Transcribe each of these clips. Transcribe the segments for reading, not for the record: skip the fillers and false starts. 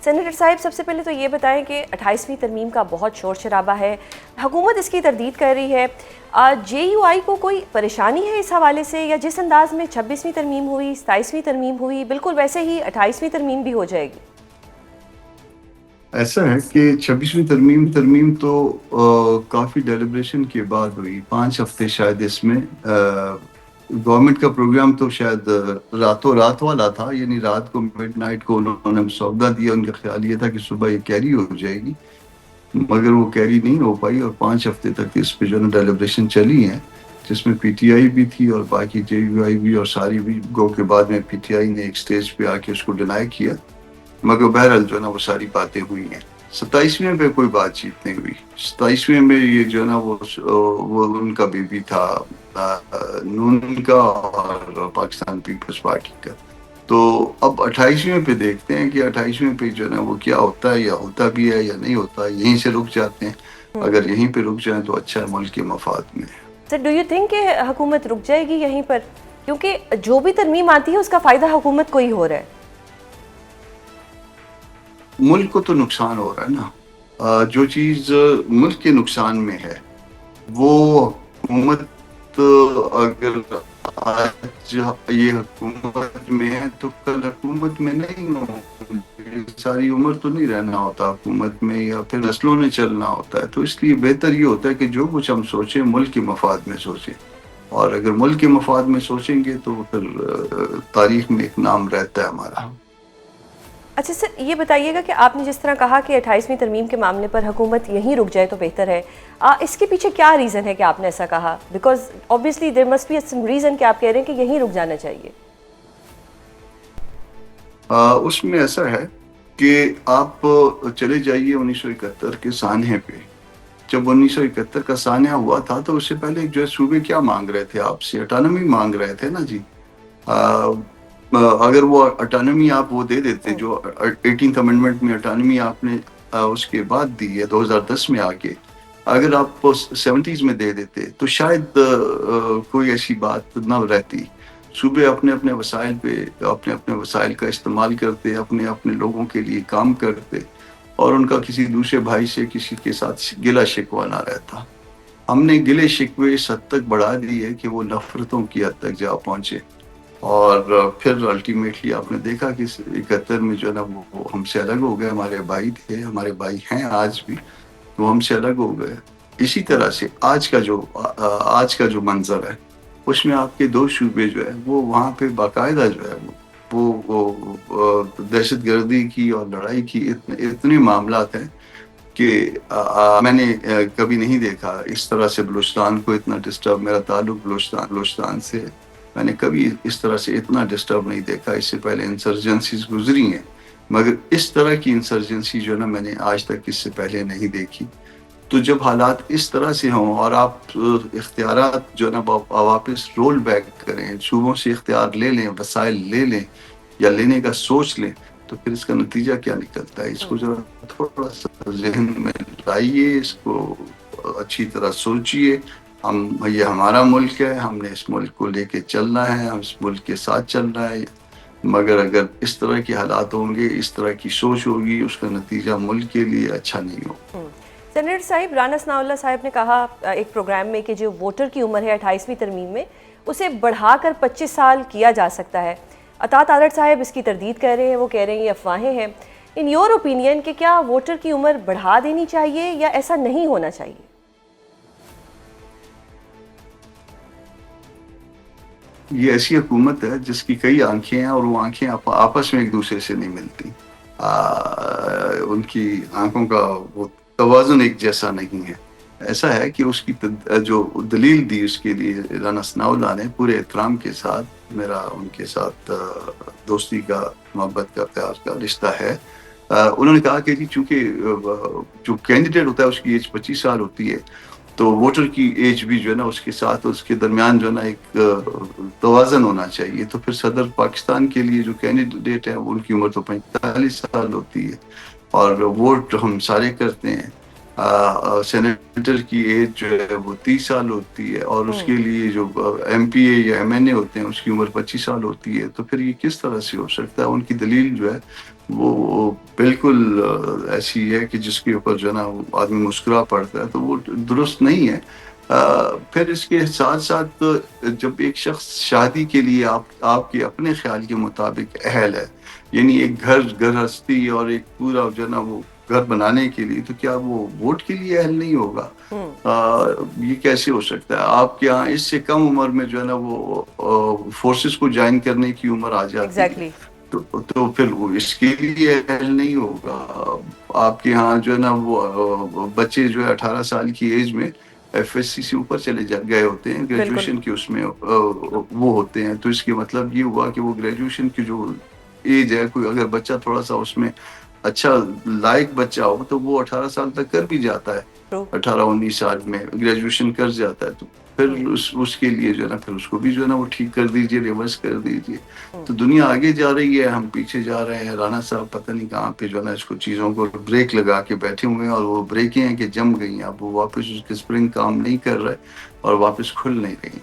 Senator صاحب، سب سے پہلے تو یہ بتائیں کہ 28ویں ترمیم کا بہت شور شرابہ ہے، حکومت اس کی تردید کر رہی ہے، جے یو آئی کو کوئی پریشانی ہے اس حوالے سے، یا جس انداز میں 26ویں ترمیم ہوئی، 27ویں ترمیم ہوئی، بالکل ویسے ہی 28ویں ترمیم بھی ہو جائے گی؟ ایسا ہے کہ 26ویں ترمیم تو کافی ڈیلیبریشن کے بعد ہوئی، 5 ہفتے شاید اس میں گورنمنٹ کا پروگرام تو شاید راتوں رات والا تھا، یعنی رات کو مڈ نائٹ کو انہوں نے مسودہ دیا، ان کا خیال یہ تھا کہ صبح یہ کیری ہو جائے گی، مگر وہ کیری نہیں ہو پائی اور 5 ہفتے تک اس پہ جو ہے ڈیلیبریشن چلی ہیں، جس میں پی ٹی آئی بھی تھی اور باقی جے یو آئی بھی، اور ساری بھی گو کے بعد میں پی ٹی آئی نے ایک سٹیج پہ آ کے اس کو ڈینائی کیا، مگر بہرحال جو ہے نا وہ ساری باتیں ہوئی ہیں۔ 27ویں پہ کوئی بات چیت نہیں ہوئی، 27ویں میں یہ جو ہے نا وہ ان کا بھی تھا، نون کا اور پاکستان پیپلز پارٹی کا۔ تو اب 28ویں پہ دیکھتے ہیں کہ 28ویں پہ جو ہے نا وہ کیا ہوتا ہے، یا ہوتا بھی ہے یا نہیں ہوتا، یہیں سے رک جاتے ہیں۔ اگر یہیں پہ رک جائیں تو اچھا ہے، ملک کے مفاد میں۔ سر، ڈو یو تھنک کہ حکومت رک جائے گی یہیں پر؟ کیونکہ جو بھی ترمیم آتی ہے اس کا فائدہ حکومت کو ہی ہو رہا ہے۔ ملک کو تو نقصان ہو رہا ہے نا، جو چیز ملک کے نقصان میں ہے وہ حکومت اگر آج یہ حکومت میں ہے تو کل حکومت میں نہیں ہو، ساری عمر تو نہیں رہنا ہوتا حکومت میں، یا پھر نسلوں نے چلنا ہوتا ہے۔ تو اس لیے بہتر یہ ہوتا ہے کہ جو کچھ ہم سوچیں ملک کے مفاد میں سوچیں، اور اگر ملک کے مفاد میں سوچیں گے تو پھر تاریخ میں ایک نام رہتا ہے ہمارا۔ اچھا سر، یہ بتائیے گا کہ آپ نے جس طرح کہا کہ 28ویں ترمیم کے معاملے پر حکومت یہیں رک جائے تو بہتر ہے، اس کے پیچھے کیا ریزن ہے کہ آپ نے ایسا کہا؟ Because obviously there must be some reason کہ آپ کہہ رہے ہیں کہ یہیں رک جانا چاہیے۔ اس میں ایسا ہے کہ آپ چلے جائیے 1971 کے سانحے پہ۔ جب 1971 کا سانحہ ہوا تھا تو اس سے پہلے جو ہے صوبے کیا مانگ رہے تھے آپ سے؟ اٹانومی مانگ رہے تھے نا جی۔ اگر وہ اٹانومی آپ وہ دے دیتے، جو 18th امنڈمنٹ میں اٹانومی آپ نے اس کے بعد دی ہے 2010 میں آگے، اگر آپ 70s میں دے دیتے تو شاید کوئی ایسی بات نہ رہتی۔ صوبے اپنے اپنے وسائل پہ اپنے اپنے وسائل کا استعمال کرتے، اپنے اپنے لوگوں کے لیے کام کرتے، اور ان کا کسی دوسرے بھائی سے کسی کے ساتھ گلہ شکوہ نہ رہتا۔ ہم نے گلے شکوے اس حد تک بڑھا دیے کہ وہ نفرتوں کی حد تک جا پہنچے، اور پھر الٹیمیٹلی آپ نے دیکھا کہ 71 میں جو ہے نا وہ ہم سے الگ ہو گئے۔ ہمارے بھائی تھے، ہمارے بھائی ہیں آج بھی، وہ ہم سے الگ ہو گئے۔ اسی طرح سے آج کا جو منظر ہے، اس میں آپ کے دو صوبے جو ہے وہ وہاں پہ باقاعدہ جو ہے وہ دہشت گردی کی اور لڑائی کی اتنے معاملات ہیں کہ میں نے کبھی نہیں دیکھا اس طرح سے بلوچستان کو اتنا ڈسٹرب۔ میرا تعلق بلوچستان سے، میں نے کبھی اس طرح سے اتنا ڈسٹرب نہیں دیکھا۔ اس سے پہلے انسرجنسیز گزری ہیں، مگر اس طرح کی انسرجنسی جو ہے نا میں نے آج تک اس سے پہلے نہیں دیکھی۔ تو جب حالات اس طرح سے ہوں اور آپ اختیارات جو ہے نا واپس رول بیک کریں، صوبوں سے اختیار لے لیں، وسائل لے لیں یا لینے کا سوچ لیں، تو پھر اس کا نتیجہ کیا نکلتا ہے؟ اس کو ذرا تھوڑا سا ذہن میں لائیے، اس کو اچھی طرح سوچئے۔ یہ ہمارا ملک ہے، ہم نے اس ملک کو لے کے چلنا ہے، ہم اس ملک کے ساتھ چلنا ہے، مگر اگر اس طرح کے حالات ہوں گے، اس طرح کی سوچ ہوگی، اس کا نتیجہ ملک کے لیے اچھا نہیں ہوگا۔ سینیٹر صاحب، رانا ثناء اللہ صاحب نے کہا ایک پروگرام میں کہ جو ووٹر کی عمر ہے 28ویں ترمیم میں، اسے بڑھا کر 25 سال کیا جا سکتا ہے۔ عطا تارڑ صاحب اس کی تردید کر رہے ہیں، وہ کہہ رہے ہیں یہ افواہیں ہیں۔ ان یور اوپینین کہ کیا ووٹر کی عمر بڑھا دینی چاہیے یا ایسا نہیں ہونا چاہیے؟ یہ ایسی حکومت ہے جس کی کئی آنکھیں ہیں، اور وہ آنکھیں آپس میں ایک دوسرے سے نہیں ملتی۔ ان کی آنکھوں کا وہ توازن ایک جیسا نہیں ہے۔ ایسا ہے کہ اس کی جو دلیل دی اس کے لیے رانا ثناء اللہ نے، پورے احترام کے ساتھ، میرا ان کے ساتھ دوستی کا، محبت کا، پیار کا رشتہ ہے، انہوں نے کہا کہ جی چونکہ جو کینڈیڈیٹ ہوتا ہے اس کی ایج 25 سال ہوتی ہے، تو ووٹر کی ایج بھی جو ہے نا اس کے ساتھ، اس کے درمیان جو ہے نا ایک توازن ہونا چاہیے۔ تو پھر صدر پاکستان کے لیے جو کینڈیڈیٹ ہیں ان کی عمر تو 45 سال ہوتی ہے، اور ووٹ ہم سارے کرتے ہیں۔ سینیٹر کی ایج جو ہے وہ 30 سال ہوتی ہے، اور اس کے لیے جو ایم پی اے یا ایم این اے ہوتے ہیں اس کی عمر 25 سال ہوتی ہے۔ تو پھر یہ کس طرح سے ہو سکتا ہے؟ ان کی دلیل جو ہے وہ بالکل ایسی ہے کہ جس کے اوپر جو ہے نا آدمی مسکرا پڑتا ہے، تو وہ درست نہیں ہے۔ پھر اس کے ساتھ ساتھ جب ایک شخص شادی کے لیے آپ کے اپنے خیال کے مطابق اہل ہے، یعنی ایک گھرستی اور ایک پورا جو ہے نا وہ گھر بنانے کے لیے، تو کیا وہ ووٹ کے لیے اہل نہیں ہوگا؟ یہ کیسے ہو سکتا ہے؟ آپ کے ہاں اس سے کم عمر میں جو ہے نا وہ فورسز کو جوائن کرنے کی عمر آ جاتی ہے، ایگزیکٹلی۔ تو پھر وہ اس کے لیے اہل نہیں ہوگا۔ آپ کے ہاں جو ہے نا وہ بچے جو ہے 18 سال کی ایج میں ایف ایس سی سے اوپر چلے گئے ہوتے ہیں، بالکل گریجویشن کے اس میں وہ ہوتے ہیں، تو اس کے مطلب یہ ہوا کہ وہ گریجویشن کی جو ایج ہے، کوئی اگر بچہ تھوڑا سا اس میں اچھا لائق بچہ ہو تو وہ 18 سال تک کر بھی جاتا ہے، ٹرو۔ 18 19 سال میں گریجویشن کر جاتا ہے، تو پھر اس کے لیے جو ہے نا پھر اس کو بھی جو ہے نا وہ ٹھیک کر دیجئے، ریورس کر دیجئے۔ تو دنیا آگے جا رہی ہے، ہم پیچھے جا رہے ہیں۔ رانا صاحب پتہ نہیں کہاں پہ جو ہے نا اس کو چیزوں کو بریک لگا کے بیٹھے ہوئے ہیں، اور وہ بریکیں ہیں کہ جم گئی ہیں، اب وہ واپس اس کے اسپرنگ کام نہیں کر رہے اور واپس کھل نہیں رہی۔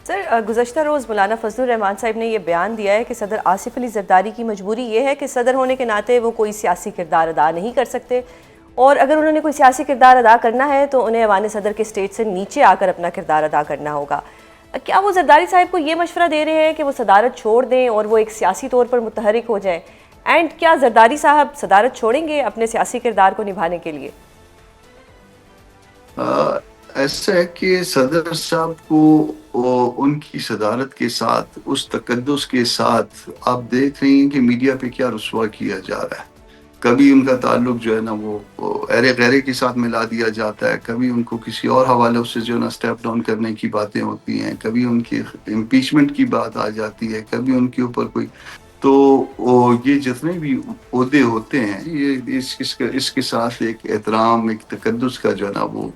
سر، گزشتہ روز مولانا فضل الرحمان صاحب نے یہ بیان دیا ہے کہ صدر آصف علی زرداری کی مجبوری یہ ہے کہ صدر ہونے کے ناطے وہ کوئی سیاسی کردار ادا نہیں کر سکتے، اور اگر انہوں نے کوئی سیاسی کردار ادا کرنا ہے تو انہیں ایوان صدر کے سٹیج سے نیچے آ کر اپنا کردار ادا کرنا ہوگا۔ کیا وہ زرداری صاحب کو یہ مشورہ دے رہے ہیں کہ وہ صدارت چھوڑ دیں اور وہ ایک سیاسی طور پر متحرک ہو جائیں؟ اینڈ کیا زرداری صاحب صدارت چھوڑیں گے اپنے سیاسی کردار کو نبھانے کے لیے؟ ایسا ہے کہ صدر صاحب کو ان کی صدارت کے ساتھ، اس تقدس کے ساتھ، آپ دیکھ رہے ہیں کہ میڈیا پہ کیا رسوا کیا جا رہا ہے۔ کبھی ان کا تعلق جو ہے نا وہ ایرے غیرے کے ساتھ ملا دیا جاتا ہے، کبھی ان کو کسی اور حوالے سے جو ہے نا اسٹیپ ڈاؤن کرنے کی باتیں ہوتی ہیں، کبھی ان کی امپیچمنٹ کی بات آ جاتی ہے، کبھی ان کے اوپر کوئی، تو یہ جتنے بھی عہدے ہوتے ہیں، یہ اس کے ساتھ ایک احترام، ایک تقدس کا جو ہے نا وہ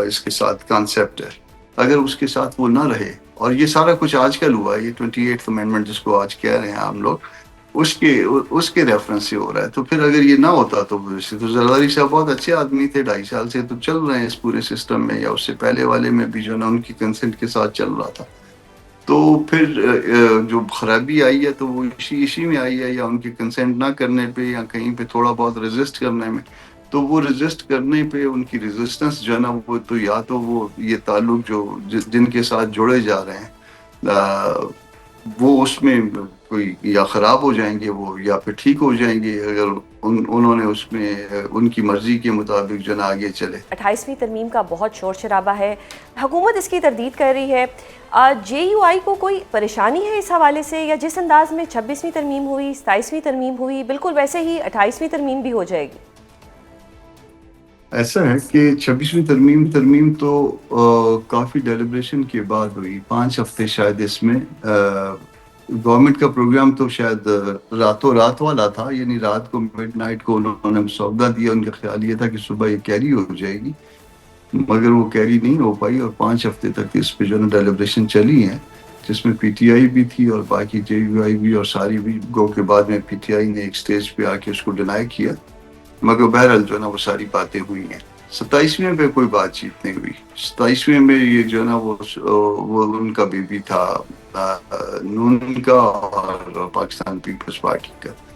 اس کے ساتھ کانسیپٹ ہے۔ اگر اس کے ساتھ وہ نہ رہے، اور یہ سارا کچھ آج کل ہوا ہے، یہ 28th امینڈمنٹ جس کو آج کہہ رہے ہیں ہم لوگ، اس کے ریفرنس سے ہو رہا ہے، تو پھر اگر یہ نہ ہوتا تو زرداری صاحب بہت اچھے آدمی تھے، 2.5 سال سے تو چل رہے ہیں اس پورے سسٹم میں، یا اس سے پہلے والے میں بھی جو ہے نا ان کی کنسنٹ کے ساتھ چل رہا تھا۔ تو پھر جو خرابی آئی ہے تو وہ اسی میں آئی ہے، یا ان کی کنسنٹ نہ کرنے پہ، یا کہیں پہ تھوڑا بہت ریزسٹ کرنے میں۔ تو وہ ریزسٹ کرنے پہ ان کی ریزسٹنس جو ہے نا وہ تو یا تو وہ یہ تعلق جو جن کے ساتھ جڑے جا رہے ہیں وہ اس میں کوئی یا خراب ہو جائیں گے وہ، یا پھر ٹھیک ہو جائیں گے اگر انہوں نے اس میں ان کی مرضی کے مطابق جو ہے نا آگے چلے۔ 28ویں ترمیم کا بہت شور شرابہ ہے، حکومت اس کی تردید کر رہی ہے۔ جے یو آئی کو کوئی پریشانی ہے اس حوالے سے، یا جس انداز میں 26ویں ترمیم ہوئی، 27ویں ترمیم ہوئی، بالکل ویسے ہی 28ویں ترمیم بھی ہو جائے گی؟ ایسا ہے کہ 26ویں ترمیم تو کافی ڈیلیبریشن کے بعد ہوئی، 5 ہفتے شاید اس میں گورنمنٹ کا پروگرام تو شاید راتوں رات والا تھا، یعنی رات کو مڈ نائٹ کو انہوں نے مسودہ دیا، ان کا خیال یہ تھا کہ صبح یہ کیری ہو جائے گی، مگر وہ کیری نہیں ہو پائی، اور 5 ہفتے تک اس پہ جو ہے ڈیلیبریشن چلی ہیں، جس میں پی ٹی آئی بھی تھی اور باقی جے یو آئی بھی، اور ساری بھی گو کے بعد میں پی ٹی آئی نے ایک سٹیج پہ آ کے اس کو ڈینائی کیا، مگر بہرحال جو ہے نا وہ ساری باتیں ہوئی ہیں۔ 27ویں پہ کوئی بات چیت نہیں ہوئی۔ 27ویں میں یہ جو ہے نا وہ ان کا بیبی تھا، نون کا اور پاکستان پیپلز پارٹی کا۔